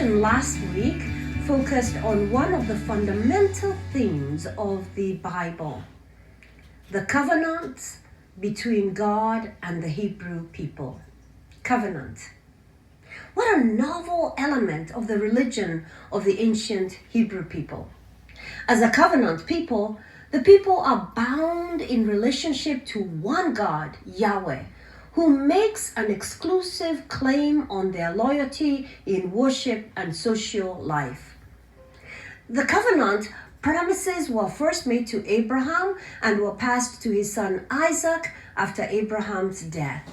discussion last week focused on one of the fundamental themes of the Bible, the covenant between God and the Hebrew people. Covenant. What a novel element of the religion of the ancient Hebrew people. As a covenant people, the people are bound in relationship to one God, Yahweh, who makes an exclusive claim on their loyalty in worship and social life. The covenant promises were first made to Abraham and were passed to his son Isaac after Abraham's death.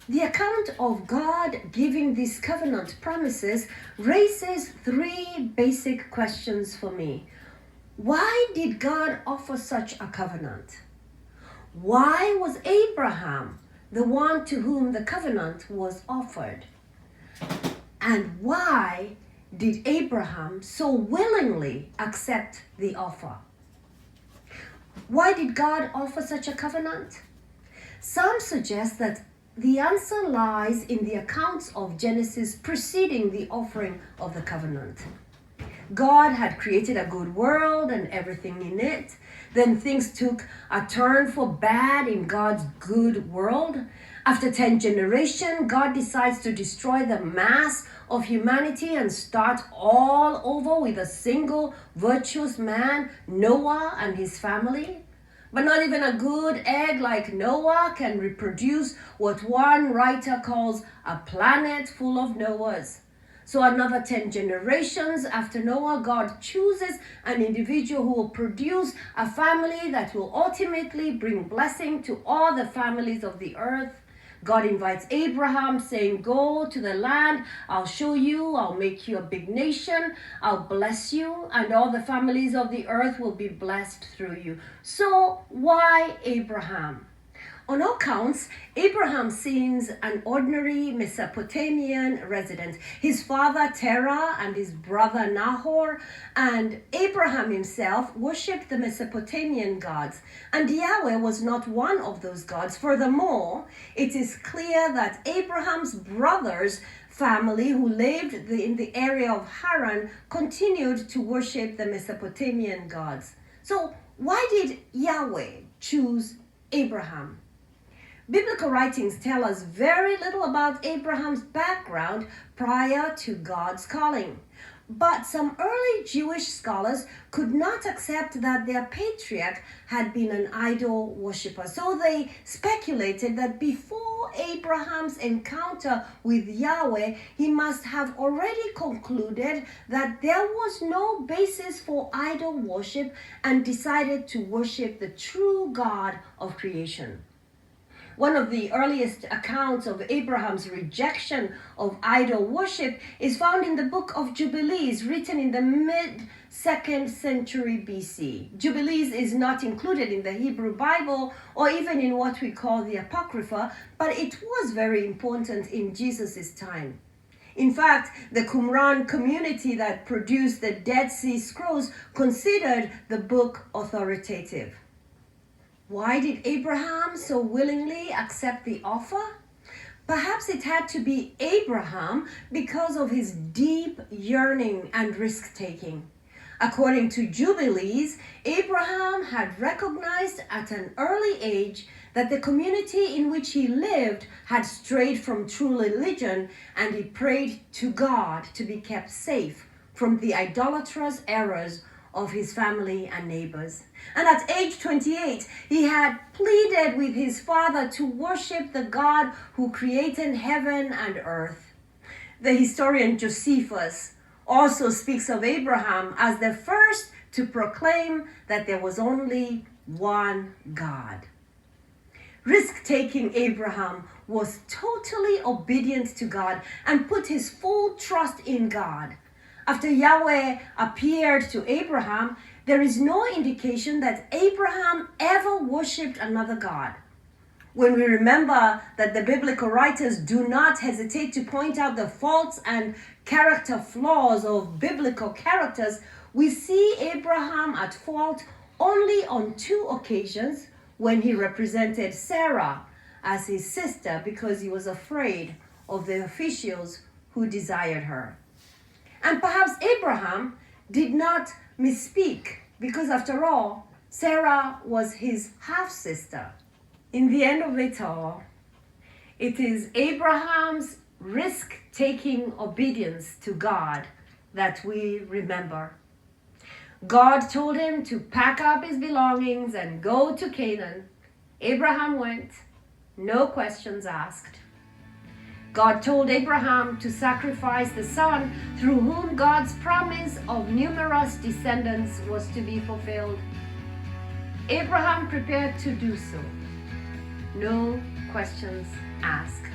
The account of God giving these covenant promises raises three basic questions for me. Why did God offer such a covenant? Why was Abraham the one to whom the covenant was offered? And why did Abraham so willingly accept the offer? Why did God offer such a covenant? Some suggest that the answer lies in the accounts of Genesis preceding the offering of the covenant. God had created a good world and everything in it. Then things took a turn for bad in God's good world. After 10 generations, God decides to destroy the mass of humanity and start all over with a single virtuous man, Noah and his family. But not even a good egg like Noah can reproduce what one writer calls a planet full of Noahs. So another 10 generations after Noah, God chooses an individual who will produce a family that will ultimately bring blessing to all the families of the earth. God invites Abraham, saying, "Go to the land, I'll show you, I'll make you a big nation, I'll bless you, and all the families of the earth will be blessed through you." So why Abraham? On all counts, Abraham seems an ordinary Mesopotamian resident. His father Terah and his brother Nahor and Abraham himself worshipped the Mesopotamian gods, and Yahweh was not one of those gods. Furthermore, it is clear that Abraham's brother's family who lived in the area of Haran continued to worship the Mesopotamian gods. So why did Yahweh choose Abraham? Biblical writings tell us very little about Abraham's background prior to God's calling. But some early Jewish scholars could not accept that their patriarch had been an idol worshiper. So they speculated that before Abraham's encounter with Yahweh, he must have already concluded that there was no basis for idol worship and decided to worship the true God of creation. One of the earliest accounts of Abraham's rejection of idol worship is found in the book of Jubilees, written in the mid-2nd century BC. Jubilees is not included in the Hebrew Bible or even in what we call the Apocrypha, but it was very important in Jesus' time. In fact, the Qumran community that produced the Dead Sea Scrolls considered the book authoritative. Why did Abraham so willingly accept the offer? Perhaps it had to be Abraham because of his deep yearning and risk-taking. According to Jubilees, Abraham had recognized at an early age that the community in which he lived had strayed from true religion, and he prayed to God to be kept safe from the idolatrous errors of his family and neighbors. And at age 28, he had pleaded with his father to worship the God who created heaven and earth. The historian Josephus also speaks of Abraham as the first to proclaim that there was only one God. Risk-taking Abraham was totally obedient to God and put his full trust in God. After Yahweh appeared to Abraham, there is no indication that Abraham ever worshipped another god. When we remember that the biblical writers do not hesitate to point out the faults and character flaws of biblical characters, we see Abraham at fault only on 2 occasions, when he represented Sarah as his sister because he was afraid of the officials who desired her. And perhaps Abraham did not misspeak because, after all, Sarah was his half-sister. In the end of it all, it is Abraham's risk-taking obedience to God that we remember. God told him to pack up his belongings and go to Canaan. Abraham went, no questions asked. God told Abraham to sacrifice the son through whom God's promise of numerous descendants was to be fulfilled. Abraham prepared to do so. No questions asked.